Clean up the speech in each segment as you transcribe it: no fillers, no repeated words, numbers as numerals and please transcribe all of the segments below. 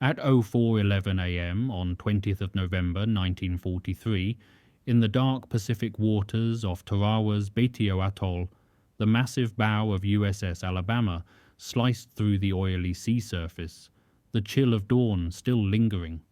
At 04:11 a.m. on 20th of November 1943, in the dark Pacific waters off Tarawa's Betio Atoll, the massive bow of USS Alabama sliced through the oily sea surface, the chill of dawn still lingering.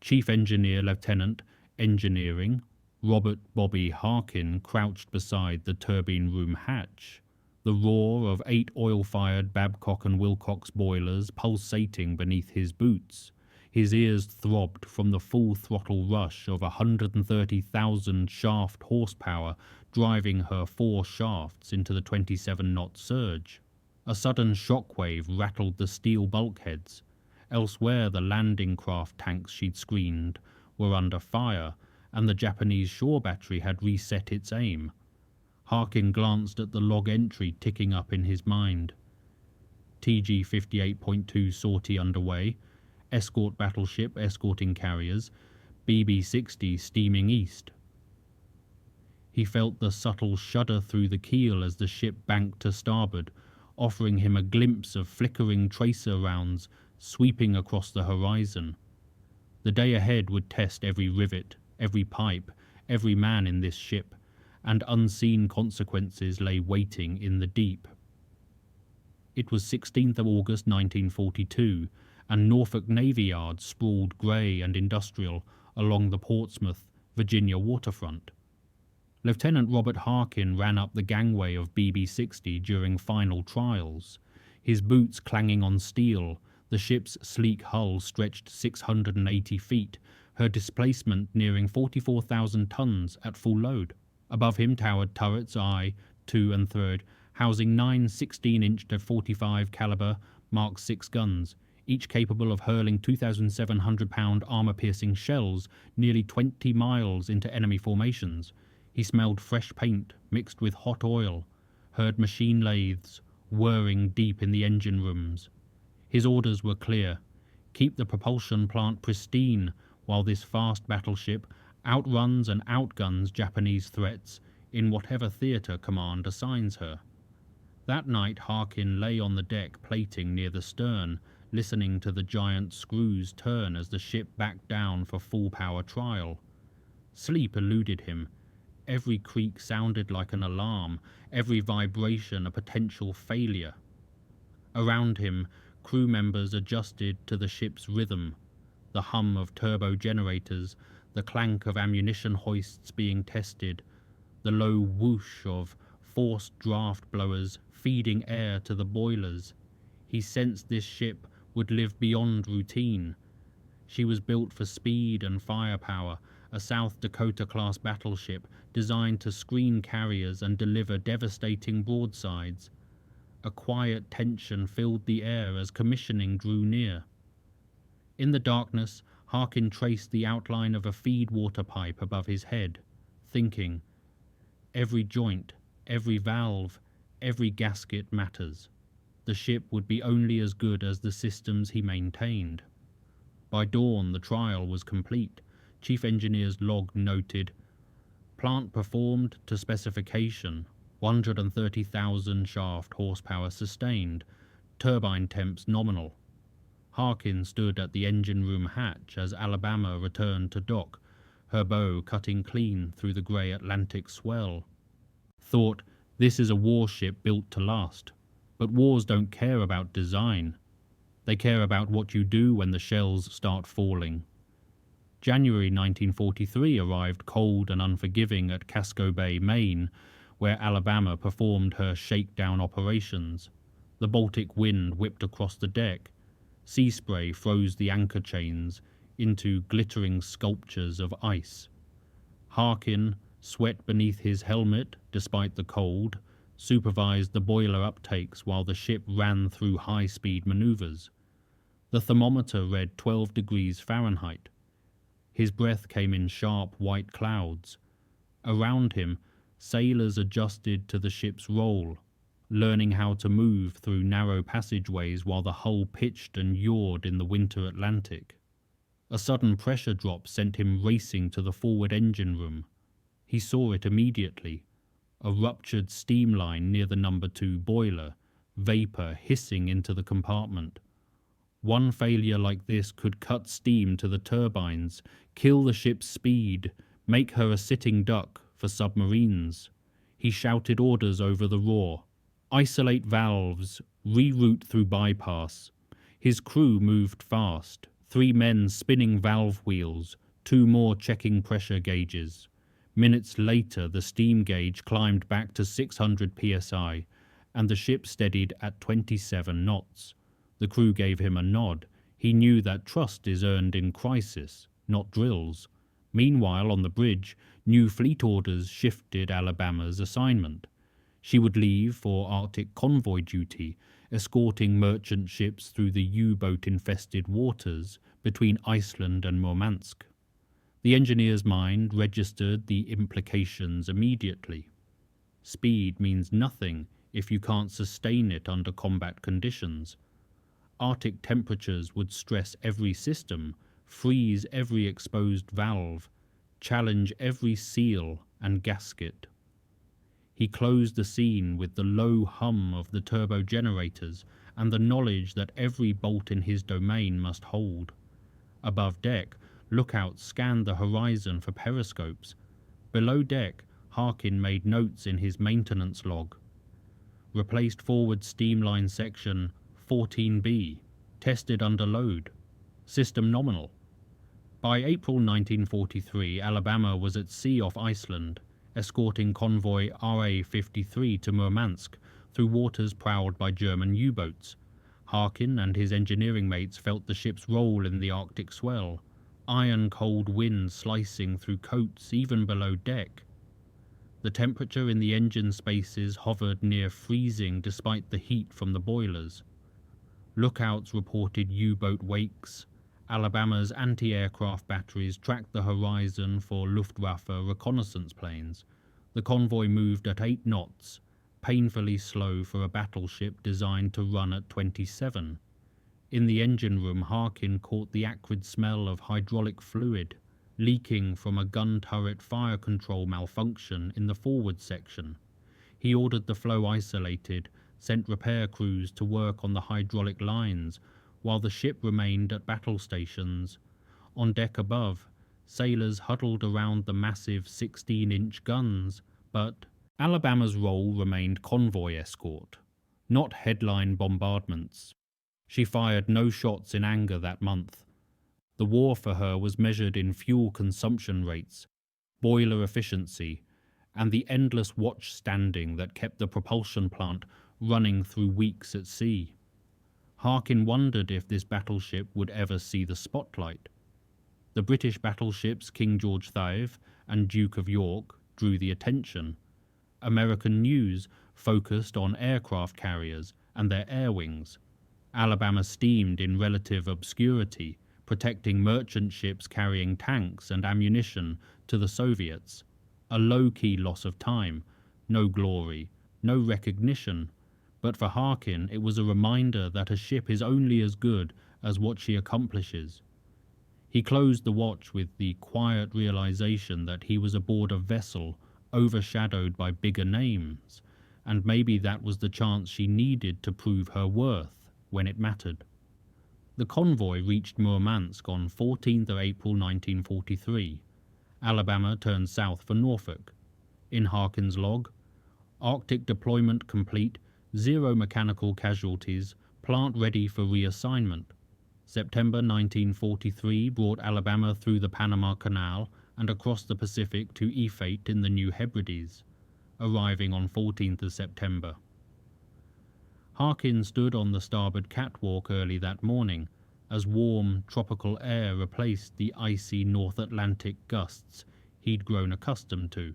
Chief Engineer Lieutenant, Engineering, Robert Bobby Harkin crouched beside the turbine room hatch, the roar of 8 oil-fired Babcock and Wilcox boilers pulsating beneath his boots. His ears throbbed from the full-throttle rush of 130,000 shaft horsepower driving her 4 shafts into the 27-knot surge. A sudden shockwave rattled the steel bulkheads. Elsewhere, the landing craft tanks she'd screened were under fire, and the Japanese shore battery had reset its aim. Harkin glanced at the log entry ticking up in his mind. TG 58.2 sortie underway, escort battleship escorting carriers, BB-60 steaming east. He felt the subtle shudder through the keel as the ship banked to starboard, offering him a glimpse of flickering tracer rounds sweeping across the horizon. The day ahead would test every rivet, every pipe, every man in this ship, and unseen consequences lay waiting in the deep. It was 16th of August 1942, and Norfolk Navy Yard sprawled grey and industrial along the Portsmouth, Virginia waterfront. Lieutenant Robert Harkin ran up the gangway of BB-60 during final trials, his boots clanging on steel. The ship's sleek hull stretched 680 feet, her displacement nearing 44,000 tons at full load. Above him towered turrets I, II and III, housing 9 16-inch to 45 caliber Mark VI guns, each capable of hurling 2,700-pound armor-piercing shells nearly 20 miles into enemy formations. He smelled fresh paint mixed with hot oil, heard machine lathes whirring deep in the engine rooms. His orders were clear: keep the propulsion plant pristine while this fast battleship outruns and outguns Japanese threats in whatever theatre command assigns her. That night Harkin lay on the deck plating near the stern, listening to the giant screws turn as the ship backed down for full power trial. Sleep eluded him. Every creak sounded like an alarm, every vibration a potential failure. Around him, crew members adjusted to the ship's rhythm, the hum of turbo generators, the clank of ammunition hoists being tested, the low whoosh of forced draft blowers feeding air to the boilers. He sensed this ship would live beyond routine. She was built for speed and firepower, a South Dakota-class battleship designed to screen carriers and deliver devastating broadsides. A quiet tension filled the air as commissioning drew near. In the darkness, Harkin traced the outline of a feed water pipe above his head, thinking, every joint, every valve, every gasket matters. The ship would be only as good as the systems he maintained. By dawn, the trial was complete. Chief Engineer's log noted, plant performed to specification, 130,000 shaft horsepower sustained, turbine temps nominal. Harkin stood at the engine room hatch as Alabama returned to dock, her bow cutting clean through the grey Atlantic swell. Thought, this is a warship built to last. But wars don't care about design. They care about what you do when the shells start falling. January 1943 arrived cold and unforgiving at Casco Bay, Maine, where Alabama performed her shakedown operations. The Baltic wind whipped across the deck. Sea spray froze the anchor chains into glittering sculptures of ice. Harkin, sweat beneath his helmet despite the cold, supervised the boiler uptakes while the ship ran through high-speed maneuvers. The thermometer read 12 degrees Fahrenheit. His breath came in sharp white clouds. Around him, sailors adjusted to the ship's roll, learning how to move through narrow passageways while the hull pitched and yawed in the winter Atlantic. A sudden pressure drop sent him racing to the forward engine room. He saw it immediately. A ruptured steam line near the number 2 boiler, vapour hissing into the compartment. One failure like this could cut steam to the turbines, kill the ship's speed, make her a sitting duck for submarines. He shouted orders over the roar. Isolate valves, reroute through bypass. His crew moved fast, 3 men spinning valve wheels, 2 more checking pressure gauges. Minutes later, the steam gauge climbed back to 600 psi, and the ship steadied at 27 knots. The crew gave him a nod. He knew that trust is earned in crisis, not drills. Meanwhile, on the bridge, new fleet orders shifted Alabama's assignment. She would leave for Arctic convoy duty, escorting merchant ships through the U-boat-infested waters between Iceland and Murmansk. The engineer's mind registered the implications immediately. Speed means nothing if you can't sustain it under combat conditions. Arctic temperatures would stress every system, freeze every exposed valve, challenge every seal and gasket. He closed the scene with the low hum of the turbo generators and the knowledge that every bolt in his domain must hold. Above deck, lookouts scanned the horizon for periscopes. Below deck, Harkin made notes in his maintenance log. Replaced forward steamline section 14B, tested under load. System nominal. By April 1943, Alabama was at sea off Iceland, escorting convoy RA-53 to Murmansk through waters prowled by German U-boats. Harkin and his engineering mates felt the ship's roll in the Arctic swell, iron-cold winds slicing through coats even below deck. The temperature in the engine spaces hovered near freezing despite the heat from the boilers. Lookouts reported U-boat wakes. Alabama's anti-aircraft batteries tracked the horizon for Luftwaffe reconnaissance planes. The convoy moved at 8 knots, painfully slow for a battleship designed to run at 27. In the engine room, Harkin caught the acrid smell of hydraulic fluid leaking from a gun turret fire control malfunction in the forward section. He ordered the flow isolated, sent repair crews to work on the hydraulic lines, while the ship remained at battle stations. On deck above, sailors huddled around the massive 16-inch guns, but Alabama's role remained convoy escort, not headline bombardments. She fired no shots in anger that month. The war for her was measured in fuel consumption rates, boiler efficiency, and the endless watch standing that kept the propulsion plant running through weeks at sea. Harkin wondered if this battleship would ever see the spotlight. The British battleships King George V and Duke of York drew the attention. American news focused on aircraft carriers and their air wings. Alabama steamed in relative obscurity, protecting merchant ships carrying tanks and ammunition to the Soviets. A low-key loss of time, no glory, no recognition. But for Harkin, it was a reminder that a ship is only as good as what she accomplishes. He closed the watch with the quiet realization that he was aboard a vessel overshadowed by bigger names, and maybe that was the chance she needed to prove her worth when it mattered. The convoy reached Murmansk on 14th of April 1943. Alabama turned south for Norfolk. In Harkin's log, Arctic deployment complete, 0 mechanical casualties, plant ready for reassignment. September 1943 brought Alabama through the Panama Canal and across the Pacific to Efate in the New Hebrides, arriving on 14th of September. Harkin stood on the starboard catwalk early that morning as warm, tropical air replaced the icy North Atlantic gusts he'd grown accustomed to.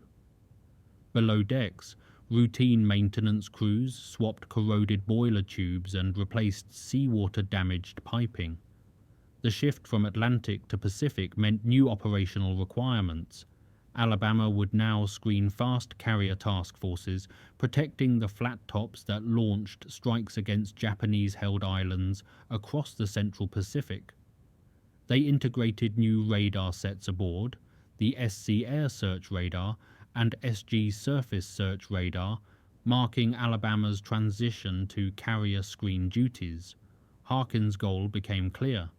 Below decks, routine maintenance crews swapped corroded boiler tubes and replaced seawater-damaged piping. The shift from Atlantic to Pacific meant new operational requirements. Alabama would now screen fast carrier task forces, protecting the flat tops that launched strikes against Japanese-held islands across the Central Pacific. They integrated new radar sets aboard, the SC Air Search Radar and SG Surface Search Radar, marking Alabama's transition to carrier screen duties. Harkin's goal became clear: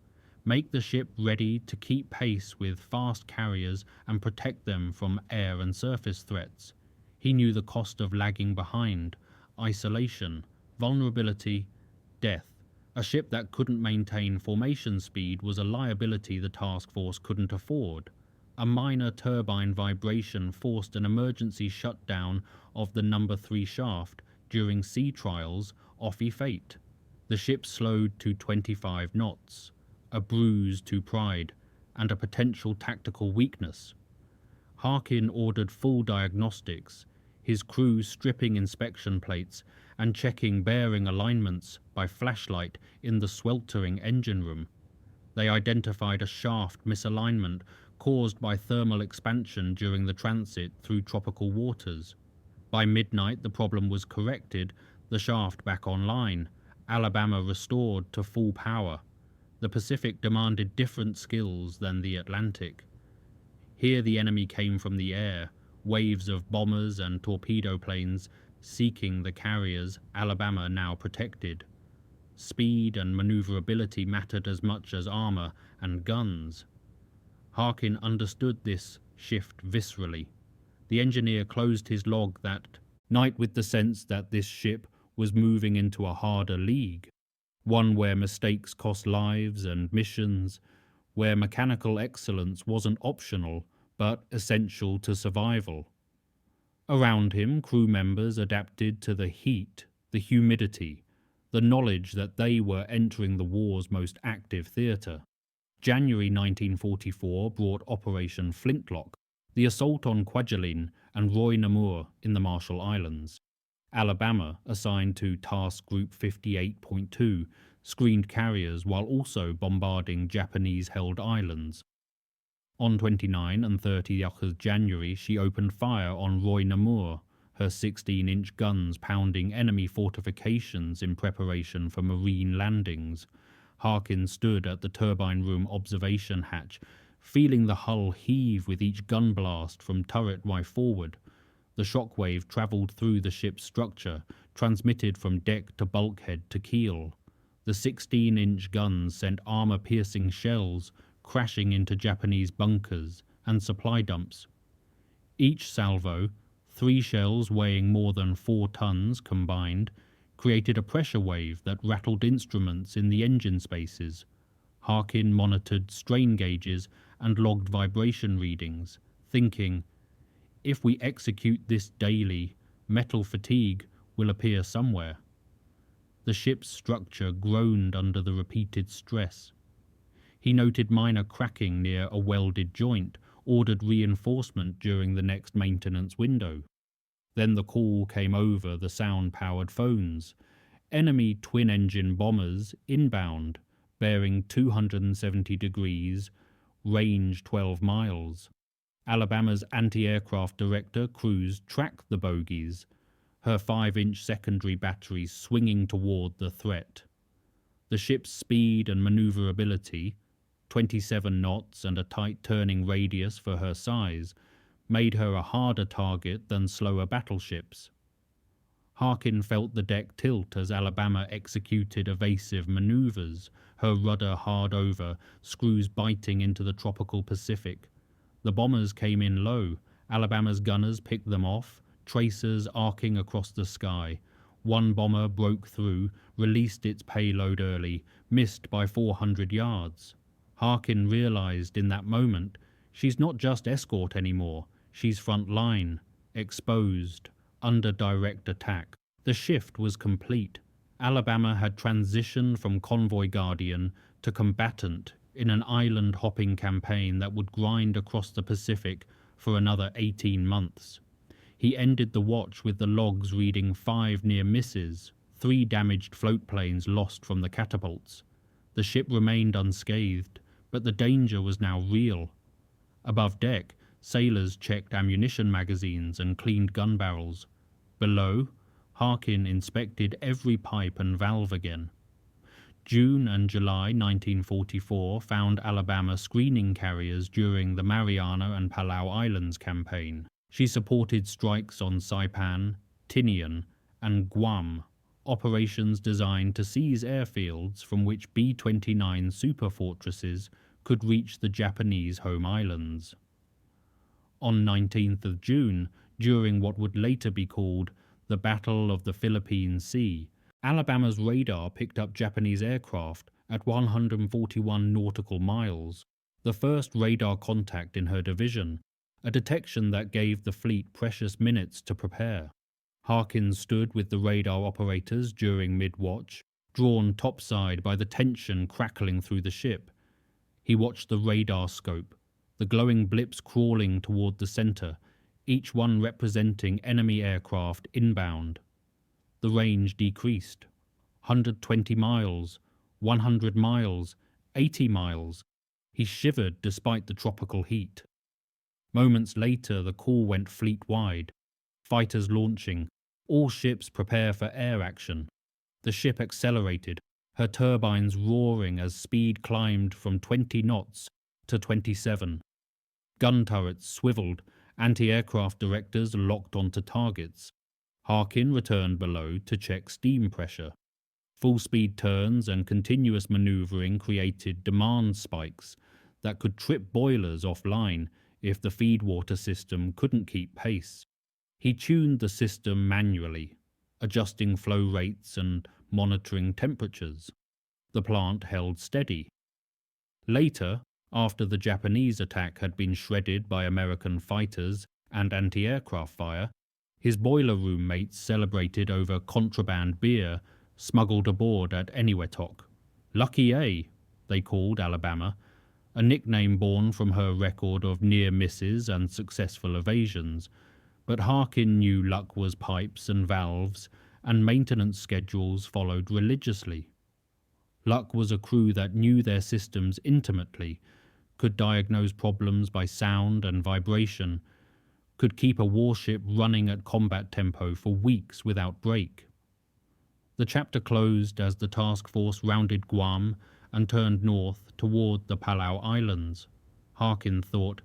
make the ship ready to keep pace with fast carriers and protect them from air and surface threats. He knew the cost of lagging behind: isolation, vulnerability, death. A ship that couldn't maintain formation speed was a liability the task force couldn't afford. A minor turbine vibration forced an emergency shutdown of the number 3 shaft during sea trials off fate. The ship slowed to 25 knots, a bruise to pride, and a potential tactical weakness. Harkin ordered full diagnostics, his crew stripping inspection plates and checking bearing alignments by flashlight in the sweltering engine room. They identified a shaft misalignment caused by thermal expansion during the transit through tropical waters. By midnight, the problem was corrected, the shaft back online, Alabama restored to full power. The Pacific demanded different skills than the Atlantic. Here the enemy came from the air, waves of bombers and torpedo planes seeking the carriers Alabama now protected. Speed and maneuverability mattered as much as armor and guns. Harkin understood this shift viscerally. The engineer closed his log that night with the sense that this ship was moving into a harder league, one where mistakes cost lives and missions, where mechanical excellence wasn't optional but essential to survival. Around him, crew members adapted to the heat, the humidity, the knowledge that they were entering the war's most active theatre. January 1944 brought Operation Flintlock, the assault on Kwajalein and Roy Namur in the Marshall Islands. Alabama, assigned to Task Group 58.2, screened carriers while also bombarding Japanese-held islands. On 29 and 30 January, she opened fire on Roy Namur, her 16-inch guns pounding enemy fortifications in preparation for marine landings. Harkin stood at the turbine room observation hatch, feeling the hull heave with each gun blast from turret right forward. The shockwave travelled through the ship's structure, transmitted from deck to bulkhead to keel. The 16-inch guns sent armor-piercing shells crashing into Japanese bunkers and supply dumps. Each salvo, 3 shells weighing more than 4 tons combined, created a pressure wave that rattled instruments in the engine spaces. Harkin monitored strain gauges and logged vibration readings, thinking, if we execute this daily, metal fatigue will appear somewhere. The ship's structure groaned under the repeated stress. He noted minor cracking near a welded joint, ordered reinforcement during the next maintenance window. Then the call came over the sound-powered phones. Enemy twin-engine bombers inbound, bearing 270 degrees, range 12 miles. Alabama's anti-aircraft director cruised tracked the bogies, her 5-inch secondary batteries swinging toward the threat. The ship's speed and maneuverability, 27 knots and a tight turning radius for her size, made her a harder target than slower battleships. Harkin felt the deck tilt as Alabama executed evasive maneuvers, her rudder hard over, screws biting into the tropical Pacific. The bombers came in low. Alabama's gunners picked them off, tracers arcing across the sky. One bomber broke through, released its payload early, missed by 400 yards. Harkin realized in that moment, she's not just escort anymore, she's front line, exposed, under direct attack. The shift was complete. Alabama had transitioned from convoy guardian to combatant in an island-hopping campaign that would grind across the Pacific for another 18 months. He ended the watch with the logs reading 5 near misses, 3 damaged float planes lost from the catapults. The ship remained unscathed, but the danger was now real. Above deck, sailors checked ammunition magazines and cleaned gun barrels. Below, Harkin inspected every pipe and valve again. June and July 1944 found Alabama screening carriers during the Mariana and Palau Islands campaign. She supported strikes on Saipan, Tinian, and Guam, operations designed to seize airfields from which B-29 superfortresses could reach the Japanese home islands. On 19th of June, during what would later be called the Battle of the Philippine Sea, Alabama's radar picked up Japanese aircraft at 141 nautical miles, the first radar contact in her division, a detection that gave the fleet precious minutes to prepare. Harkin stood with the radar operators during mid-watch, drawn topside by the tension crackling through the ship. He watched the radar scope, the glowing blips crawling toward the center, each one representing enemy aircraft inbound. The range decreased. 120 miles, 100 miles, 80 miles. He shivered despite the tropical heat. Moments later, the call went fleet-wide. Fighters launching. All ships prepare for air action. The ship accelerated, her turbines roaring as speed climbed from 20 knots to 27. Gun turrets swiveled, anti-aircraft directors locked onto targets. Harkin returned below to check steam pressure. Full-speed turns and continuous maneuvering created demand spikes that could trip boilers offline if the feedwater system couldn't keep pace. He tuned the system manually, adjusting flow rates and monitoring temperatures. The plant held steady. Later, after the Japanese attack had been shredded by American fighters and anti-aircraft fire, his boiler room mates celebrated over contraband beer smuggled aboard at Eniwetok. Lucky A, they called Alabama, a nickname born from her record of near misses and successful evasions, but Harkin knew luck was pipes and valves, and maintenance schedules followed religiously. Luck was a crew that knew their systems intimately, could diagnose problems by sound and vibration, could keep a warship running at combat tempo for weeks without break. The chapter closed as the task force rounded Guam and turned north toward the Palau Islands. Harkin thought,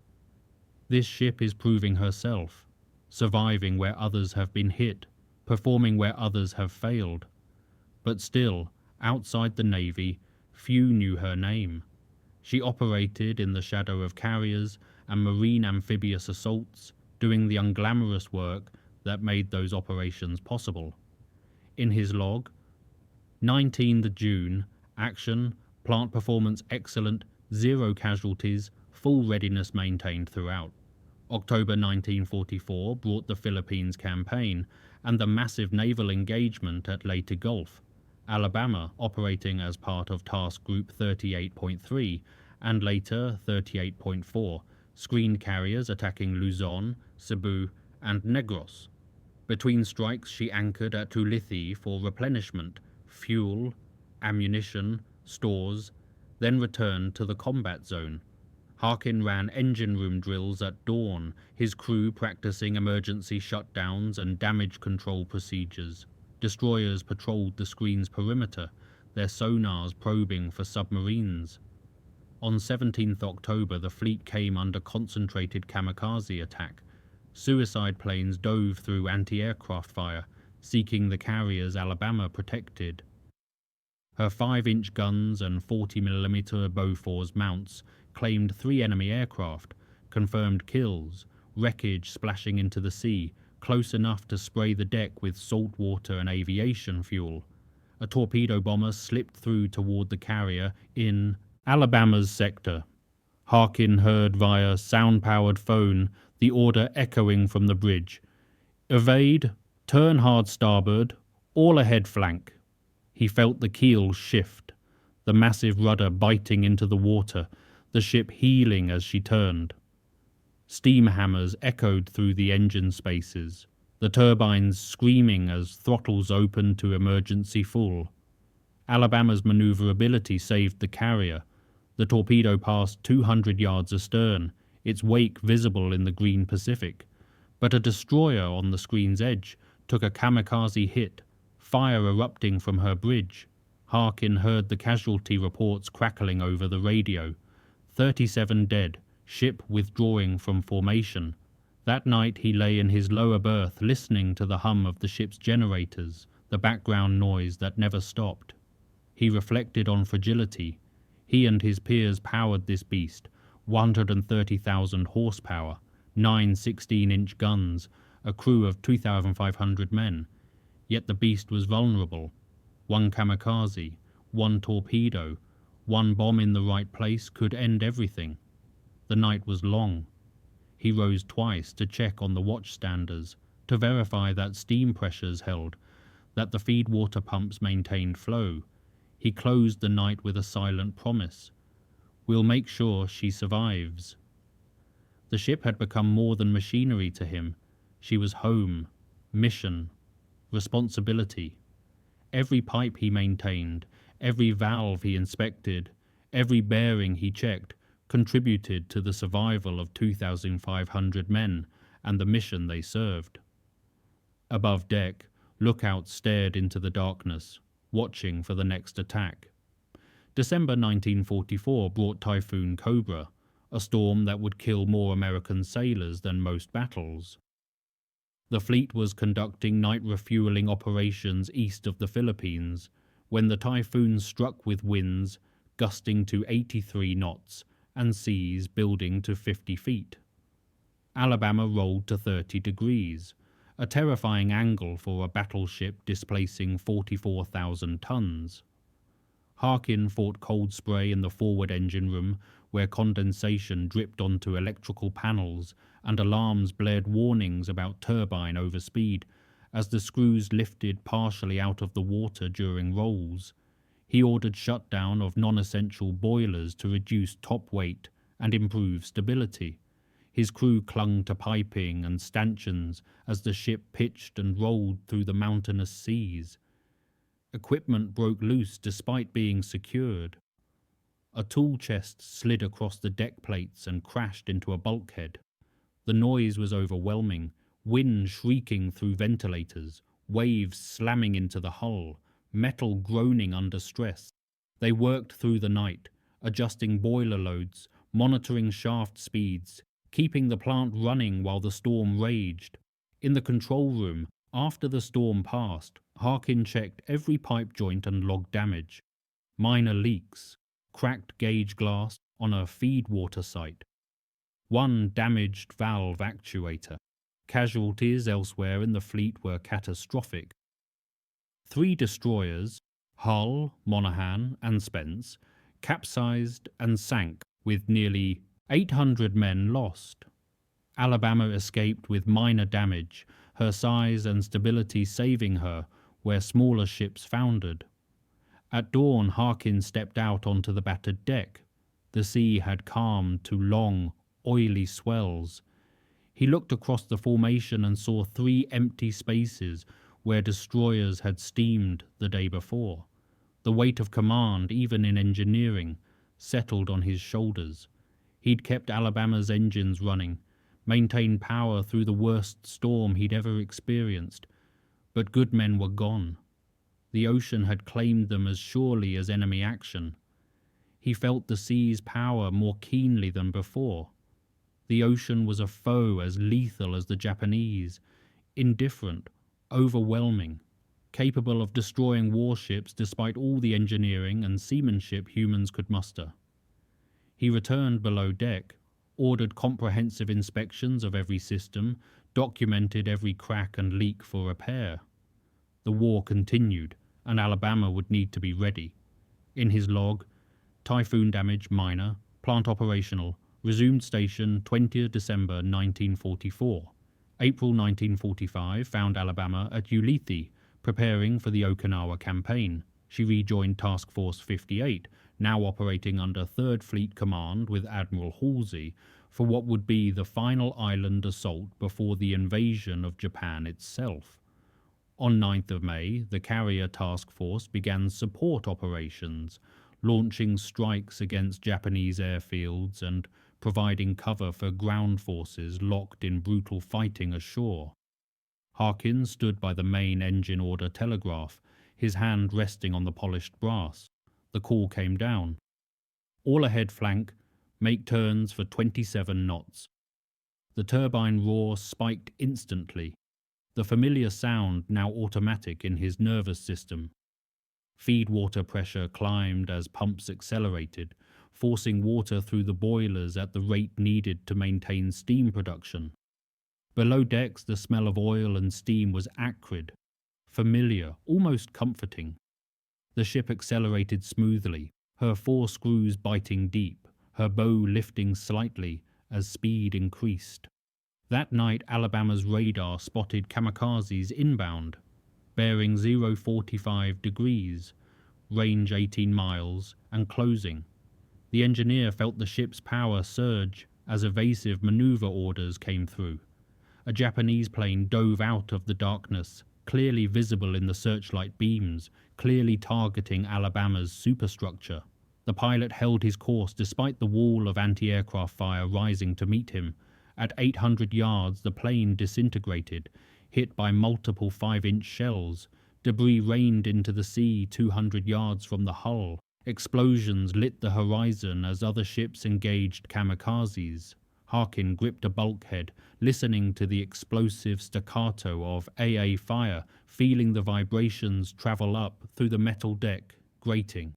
"This ship is proving herself, surviving where others have been hit, performing where others have failed." But still, outside the Navy, few knew her name. She operated in the shadow of carriers and marine amphibious assaults, doing the unglamorous work that made those operations possible. In his log, 19 June, action, plant performance excellent, 0 casualties, full readiness maintained throughout. October 1944 brought the Philippines campaign and the massive naval engagement at Leyte Gulf, Alabama operating as part of Task Group 38.3 and later 38.4, screened carriers attacking Luzon, Cebu, and Negros. Between strikes she anchored at Ulithi for replenishment, fuel, ammunition, stores, then returned to the combat zone. Harkin ran engine room drills at dawn, his crew practicing emergency shutdowns and damage control procedures. Destroyers patrolled the screen's perimeter, their sonars probing for submarines. On 17th October, the fleet came under concentrated kamikaze attack. Suicide planes dove through anti-aircraft fire, seeking the carriers Alabama protected. Her 5-inch guns and 40mm Bofors mounts claimed 3 enemy aircraft, confirmed kills, wreckage splashing into the sea, close enough to spray the deck with salt water and aviation fuel. A torpedo bomber slipped through toward the carrier in Alabama's sector. Harkin heard via sound-powered phone the order echoing from the bridge. "Evade, turn hard starboard, all ahead flank." He felt the keel shift, the massive rudder biting into the water, the ship heeling as she turned. Steam hammers echoed through the engine spaces, the turbines screaming as throttles opened to emergency full. Alabama's maneuverability saved the carrier. The torpedo passed 200 yards astern, its wake visible in the green Pacific. But a destroyer on the screen's edge took a kamikaze hit, fire erupting from her bridge. Harkin heard the casualty reports crackling over the radio. 37 dead, ship withdrawing from formation. That night he lay in his lower berth listening to the hum of the ship's generators, the background noise that never stopped. He reflected on fragility. He and his peers powered this beast, 130,000 horsepower, 9 16-inch guns, a crew of 2,500 men. Yet the beast was vulnerable. One kamikaze, one torpedo, one bomb in the right place could end everything. The night was long. He rose twice to check on the watchstanders, to verify that steam pressures held, that the feed water pumps maintained flow. He closed the night with a silent promise. "We'll make sure she survives." The ship had become more than machinery to him. She was home, mission, responsibility. Every pipe he maintained, every valve he inspected, every bearing he checked contributed to the survival of 2,500 men and the mission they served. Above deck, lookouts stared into the darkness, watching for the next attack. December 1944 brought Typhoon Cobra, a storm that would kill more American sailors than most battles. The fleet was conducting night refueling operations east of the Philippines when the typhoon struck with winds gusting to 83 knots and seas building to 50 feet. Alabama rolled to 30 degrees, a terrifying angle for a battleship displacing 44,000 tons. Harkin fought cold spray in the forward engine room where condensation dripped onto electrical panels and alarms blared warnings about turbine overspeed as the screws lifted partially out of the water during rolls. He ordered shutdown of non-essential boilers to reduce top weight and improve stability. His crew clung to piping and stanchions as the ship pitched and rolled through the mountainous seas. Equipment broke loose despite being secured. A tool chest slid across the deck plates and crashed into a bulkhead. The noise was overwhelming, wind shrieking through ventilators, waves slamming into the hull, metal groaning under stress. They worked through the night, adjusting boiler loads, monitoring shaft speeds, keeping the plant running while the storm raged. In the control room, after the storm passed, Harkin checked every pipe joint and logged damage. Minor leaks, cracked gauge glass on a feed water site, one damaged valve actuator. Casualties elsewhere in the fleet were catastrophic. 3 destroyers, Hull, Monaghan, and Spence, capsized and sank with nearly 800 men lost. Alabama escaped with minor damage, her size and stability saving her where smaller ships foundered. At dawn, Harkin stepped out onto the battered deck. The sea had calmed to long, oily swells. He looked across the formation and saw 3 empty spaces where destroyers had steamed the day before. The weight of command, even in engineering, settled on his shoulders. He'd kept Alabama's engines running, maintained power through the worst storm he'd ever experienced, but good men were gone. The ocean had claimed them as surely as enemy action. He felt the sea's power more keenly than before. The ocean was a foe as lethal as the Japanese, indifferent, overwhelming, capable of destroying warships despite all the engineering and seamanship humans could muster. He returned below deck, ordered comprehensive inspections of every system, documented every crack and leak for repair. The war continued, and Alabama would need to be ready. In his log, typhoon damage minor, plant operational, resumed station 20 December 1944. April 1945 found Alabama at Ulithi, preparing for the Okinawa campaign. She rejoined Task Force 58, now operating under 3rd Fleet Command with Admiral Halsey, for what would be the final island assault before the invasion of Japan itself. On 9th of May, the Carrier Task Force began support operations, launching strikes against Japanese airfields and providing cover for ground forces locked in brutal fighting ashore. Harkin stood by the main engine order telegraph, his hand resting on the polished brass. The call came down. All ahead flank, make turns for 27 knots. The turbine roar spiked instantly. the familiar sound now automatic in his nervous system. Feed water pressure climbed as pumps accelerated, forcing water through the boilers at the rate needed to maintain steam production. Below decks, the smell of oil and steam was acrid, familiar, almost comforting. The ship accelerated smoothly, her 4 screws biting deep, her bow lifting slightly as speed increased. That night, Alabama's radar spotted kamikazes inbound, bearing 045 degrees, range 18 miles, and closing. The engineer felt the ship's power surge as evasive maneuver orders came through. A Japanese plane dove out of the darkness, clearly visible in the searchlight beams, clearly targeting Alabama's superstructure. The pilot held his course despite the wall of anti-aircraft fire rising to meet him. At 800 yards, the plane disintegrated, hit by multiple 5-inch shells. Debris rained into the sea 200 yards from the hull. Explosions lit the horizon as other ships engaged kamikazes. Harkin gripped a bulkhead, listening to the explosive staccato of AA fire, feeling the vibrations travel up through the metal deck, grating.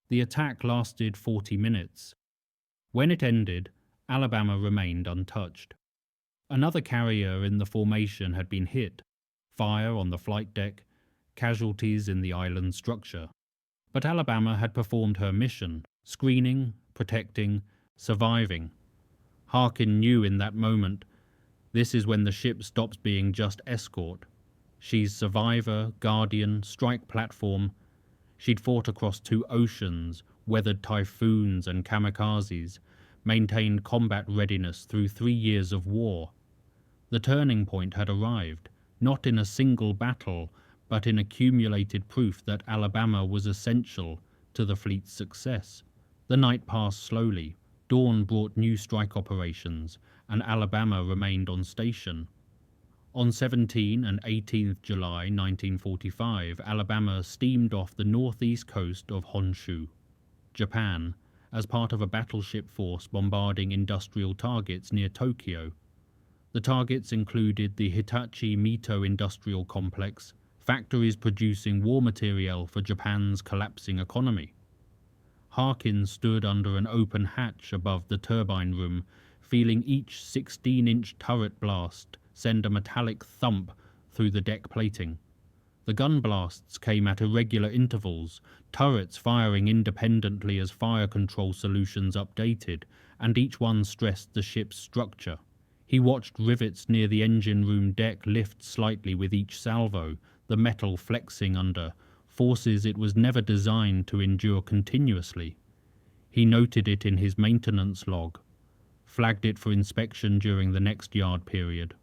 The attack lasted 40 minutes. When it ended, Alabama remained untouched. Another carrier in the formation had been hit, fire on the flight deck, casualties in the island structure. But Alabama had performed her mission, screening, protecting, surviving. Harkin knew in that moment, this is when the ship stops being just escort. She's survivor, guardian, strike platform. She'd fought across 2 oceans, weathered typhoons and kamikazes, maintained combat readiness through 3 years of war. The turning point had arrived, not in a single battle, but in accumulated proof that Alabama was essential to the fleet's success. The night passed slowly. Dawn brought new strike operations, and Alabama remained on station. On 17 and 18 July 1945, Alabama steamed off the northeast coast of Honshu, Japan, as part of a battleship force bombarding industrial targets near Tokyo. The targets included the Hitachi Mito Industrial Complex, factories producing war material for Japan's collapsing economy. Harkin stood under an open hatch above the turbine room, feeling each 16-inch turret blast send a metallic thump through the deck plating. The gun blasts came at irregular intervals, turrets firing independently as fire control solutions updated, and each one stressed the ship's structure. He watched rivets near the engine room deck lift slightly with each salvo, the metal flexing under forces it was never designed to endure continuously. He noted it in his maintenance log, flagged it for inspection during the next yard period.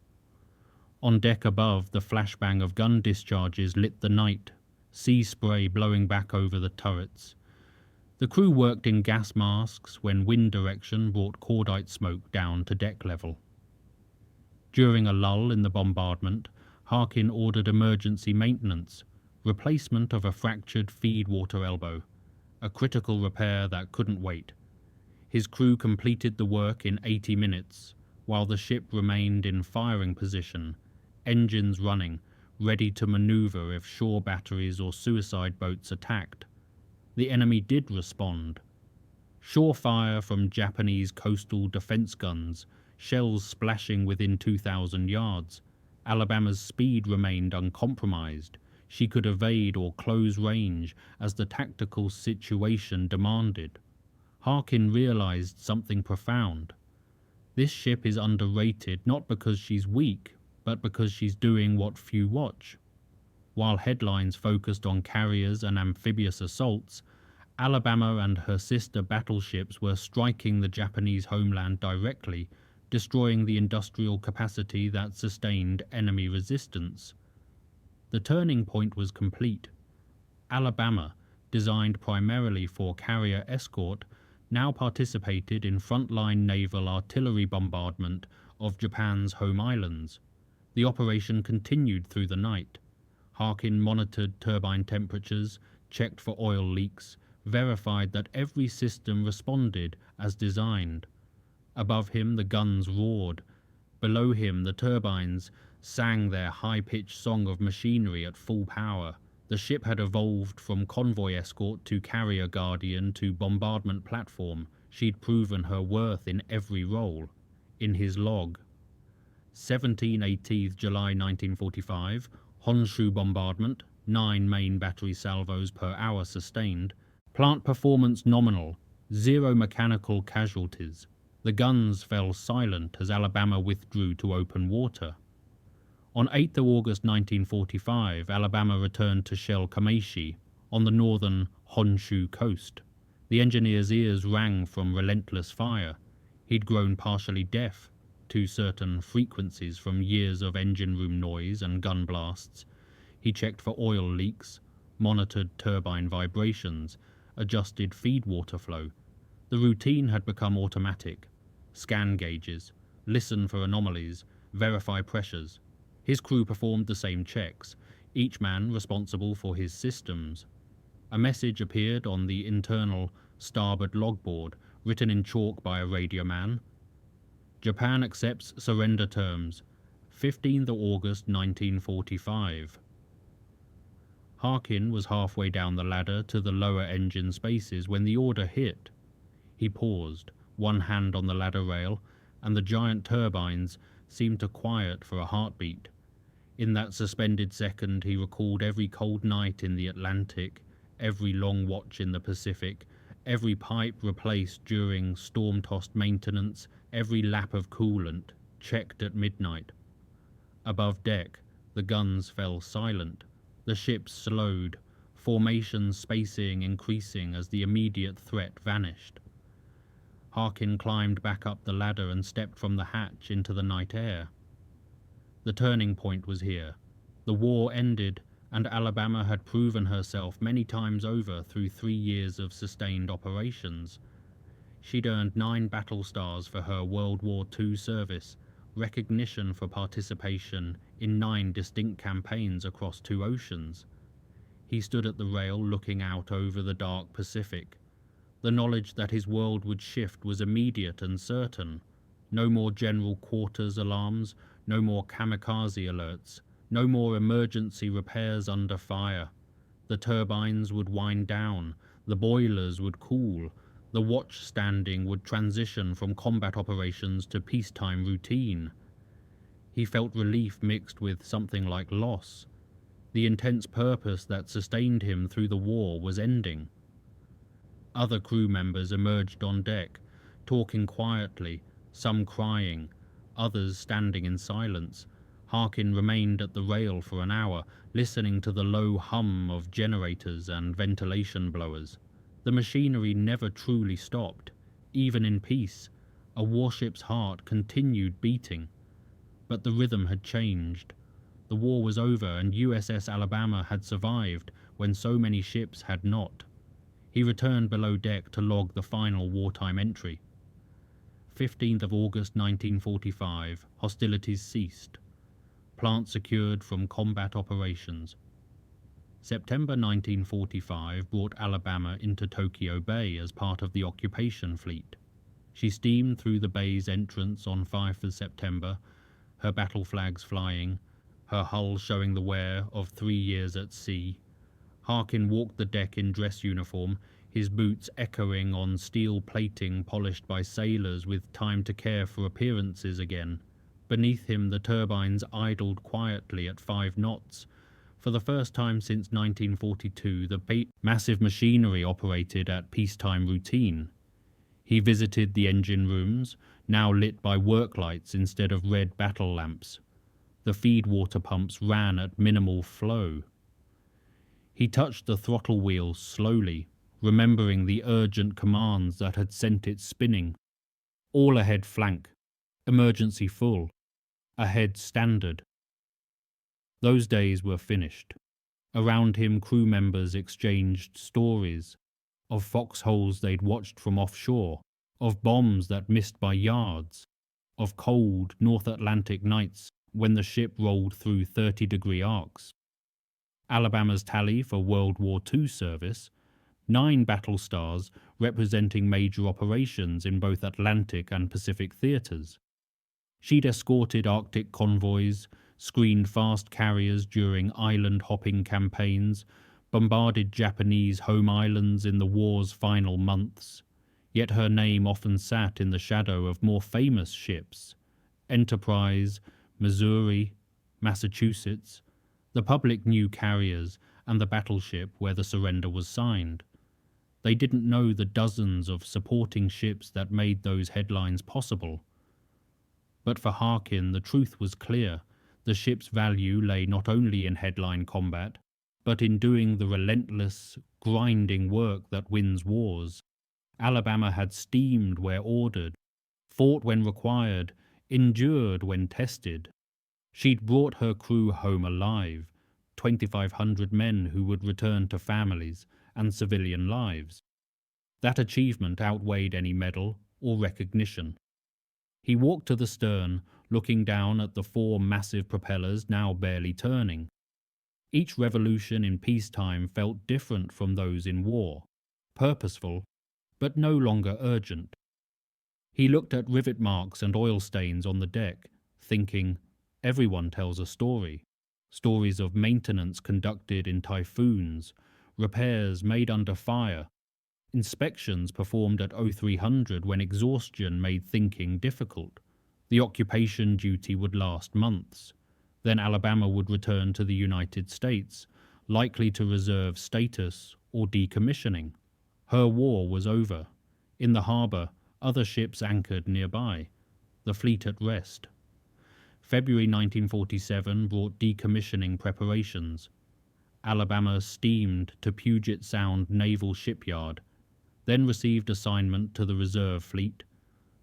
On deck above, the flashbang of gun discharges lit the night, sea spray blowing back over the turrets. The crew worked in gas masks when wind direction brought cordite smoke down to deck level. During a lull in the bombardment, Harkin ordered emergency maintenance, replacement of a fractured feed water elbow, a critical repair that couldn't wait. His crew completed the work in 80 minutes, while the ship remained in firing position, engines running, ready to maneuver if shore batteries or suicide boats attacked. The enemy did respond. Shore fire from Japanese coastal defense guns, shells splashing within 2,000 yards. Alabama's speed remained uncompromised. She could evade or close range as the tactical situation demanded. Harkin realized something profound. This ship is underrated not because she's weak, but because she's doing what few watch. While headlines focused on carriers and amphibious assaults, Alabama and her sister battleships were striking the Japanese homeland directly, destroying the industrial capacity that sustained enemy resistance. The turning point was complete. Alabama, designed primarily for carrier escort, now participated in frontline naval artillery bombardment of Japan's home islands. The operation continued through the night. Harkin monitored turbine temperatures, checked for oil leaks, verified that every system responded as designed. Above him the guns roared, Below him, the turbines sang their high-pitched song of machinery at full power. The ship had evolved from convoy escort to carrier guardian to bombardment platform. She'd proven her worth in every role. In his log, 17/18 July 1945, Honshu bombardment, 9 main battery salvos per hour sustained. Plant performance nominal, 0 mechanical casualties. The guns fell silent as Alabama withdrew to open water. On 8 August 1945, Alabama returned to Shell Kamaishi on the northern Honshu coast. The engineer's ears rang from relentless fire. He'd grown partially deaf to certain frequencies from years of engine room noise and gun blasts. He checked for oil leaks, monitored turbine vibrations, adjusted feed water flow. The routine had become automatic. Scan gauges, listen for anomalies, verify pressures. His crew performed the same checks, each man responsible for his systems. A message appeared on the internal starboard logboard, written in chalk by a radioman. Japan accepts surrender terms, 15th August 1945. Harkin was halfway down the ladder to the lower engine spaces when the order hit. He paused, one hand on the ladder rail, and the giant turbines seemed to quiet for a heartbeat. In that suspended second, he recalled every cold night in the Atlantic, every long watch in the Pacific, every pipe replaced during storm-tossed maintenance, every lap of coolant checked at midnight. Above deck, the guns fell silent. The ship slowed, formation spacing increasing as the immediate threat vanished. Harkin climbed back up the ladder and stepped from the hatch into the night air. The turning point was here. The war ended, and Alabama had proven herself many times over through 3 years of sustained operations. She'd earned 9 battle stars for her World War II service, recognition for participation in 9 distinct campaigns across 2 oceans. He stood at the rail looking out over the dark Pacific. The knowledge that his world would shift was immediate and certain. No more general quarters alarms, no more kamikaze alerts, no more emergency repairs under fire. The turbines would wind down, the boilers would cool, the watch standing would transition from combat operations to peacetime routine. He felt relief mixed with something like loss. The intense purpose that sustained him through the war was ending. Other crew members emerged on deck, talking quietly, some crying, others standing in silence. Harkin remained at the rail for an hour, listening to the low hum of generators and ventilation blowers. The machinery never truly stopped. Even in peace, a warship's heart continued beating. But the rhythm had changed. The war was over and USS Alabama had survived when so many ships had not. He returned below deck to log the final wartime entry. 15th of August 1945, hostilities ceased. Plant secured from combat operations. September 1945 brought Alabama into Tokyo Bay as part of the occupation fleet. She steamed through the bay's entrance on 5th of September, her battle flags flying, her hull showing the wear of 3 years at sea. Harkin walked the deck in dress uniform, his boots echoing on steel plating polished by sailors with time to care for appearances again. Beneath him, the turbines idled quietly at 5 knots. For the first time since 1942, the massive machinery operated at peacetime routine. He visited the engine rooms, now lit by work lights instead of red battle lamps. The feed water pumps ran at minimal flow. He touched the throttle wheel slowly, remembering the urgent commands that had sent it spinning. All ahead flank, emergency full, ahead standard. Those days were finished. Around him, crew members exchanged stories of foxholes they'd watched from offshore, of bombs that missed by yards, of cold North Atlantic nights when the ship rolled through 30-degree arcs. Alabama's tally for World War II service, 9 battle stars representing major operations in both Atlantic and Pacific theaters. She'd escorted Arctic convoys, screened fast carriers during island-hopping campaigns, bombarded Japanese home islands in the war's final months. Yet her name often sat in the shadow of more famous ships: Enterprise, Missouri, Massachusetts. The public knew carriers and the battleship where the surrender was signed. They didn't know the dozens of supporting ships that made those headlines possible. But for Harkin, the truth was clear. The ship's value lay not only in headline combat, but in doing the relentless, grinding work that wins wars. Alabama had steamed where ordered, fought when required, endured when tested. She'd brought her crew home alive, 2,500 men who would return to families and civilian lives. That achievement outweighed any medal or recognition. He walked to the stern, looking down at the 4 massive propellers now barely turning. Each revolution in peacetime felt different from those in war, purposeful, but no longer urgent. He looked at rivet marks and oil stains on the deck, thinking, everyone tells a story. Stories of maintenance conducted in typhoons, repairs made under fire, inspections performed at 0300 when exhaustion made thinking difficult. The occupation duty would last months. Then Alabama would return to the United States, likely to reserve status or decommissioning. Her war was over. In the harbor, other ships anchored nearby, the fleet at rest. February 1947 brought decommissioning preparations. Alabama steamed to Puget Sound Naval Shipyard, then received assignment to the reserve fleet,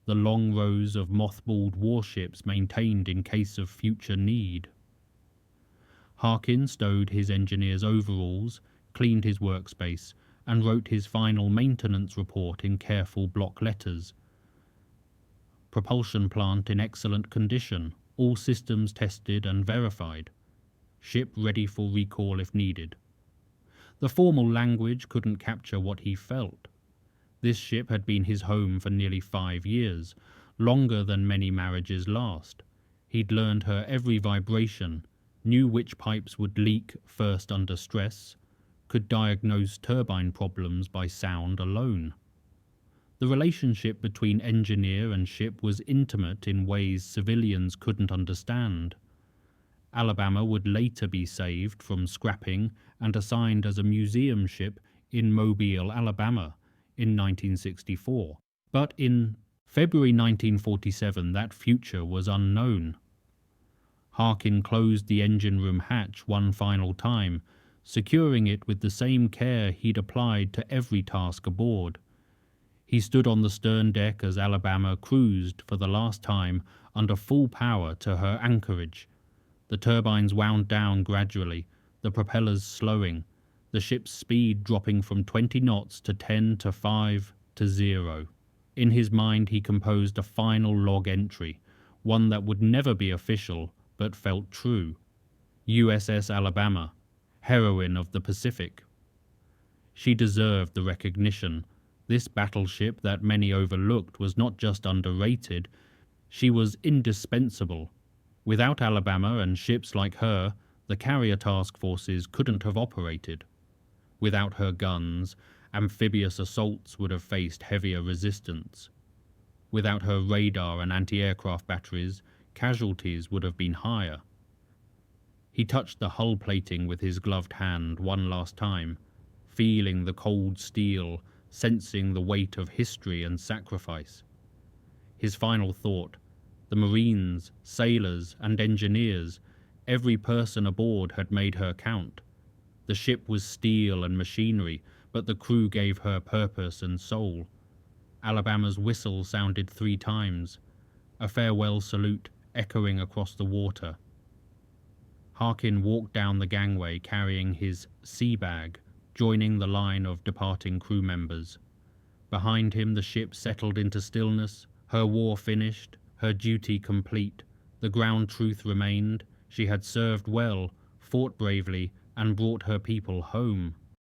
the long rows of mothballed warships maintained in case of future need. Harkin stowed his engineer's overalls, cleaned his workspace, and wrote his final maintenance report in careful block letters. Propulsion plant in excellent condition, all systems tested and verified. Ship ready for recall if needed. The formal language couldn't capture what he felt. This ship had been his home for nearly 5 years, longer than many marriages last. He'd learned her every vibration, knew which pipes would leak first under stress, could diagnose turbine problems by sound alone. The relationship between engineer and ship was intimate in ways civilians couldn't understand. Alabama would later be saved from scrapping and assigned as a museum ship in Mobile, Alabama, in 1964. But in February 1947, that future was unknown. Harkin closed the engine room hatch one final time, securing it with the same care he'd applied to every task aboard. He stood on the stern deck as Alabama cruised for the last time under full power to her anchorage. The turbines wound down gradually, the propellers slowing, the ship's speed dropping from 20 knots to 10 to 5 to 0. In his mind he composed a final log entry, one that would never be official but felt true. USS Alabama, heroine of the Pacific. She deserved the recognition. This battleship that many overlooked was not just underrated, she was indispensable. Without Alabama and ships like her, the carrier task forces couldn't have operated. Without her guns, amphibious assaults would have faced heavier resistance. Without her radar and anti-aircraft batteries, casualties would have been higher. He touched the hull plating with his gloved hand one last time, feeling the cold steel, sensing the weight of history and sacrifice. His final thought: the Marines, sailors, and engineers, every person aboard had made her count. The ship was steel and machinery, but the crew gave her purpose and soul. Alabama's whistle sounded 3 times, a farewell salute echoing across the water. Harkin walked down the gangway carrying his sea bag, joining the line of departing crew members. Behind him the ship settled into stillness, her war finished, her duty complete. The ground truth remained: she had served well, fought bravely, and brought her people home.